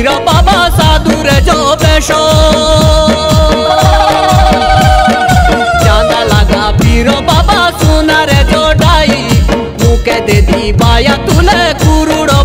पीर बाबा साधुर जो बेशो चांदा लगा पीर बाबा सुनार जो डाई मुके दे दी बाया तुले कुरुड़ो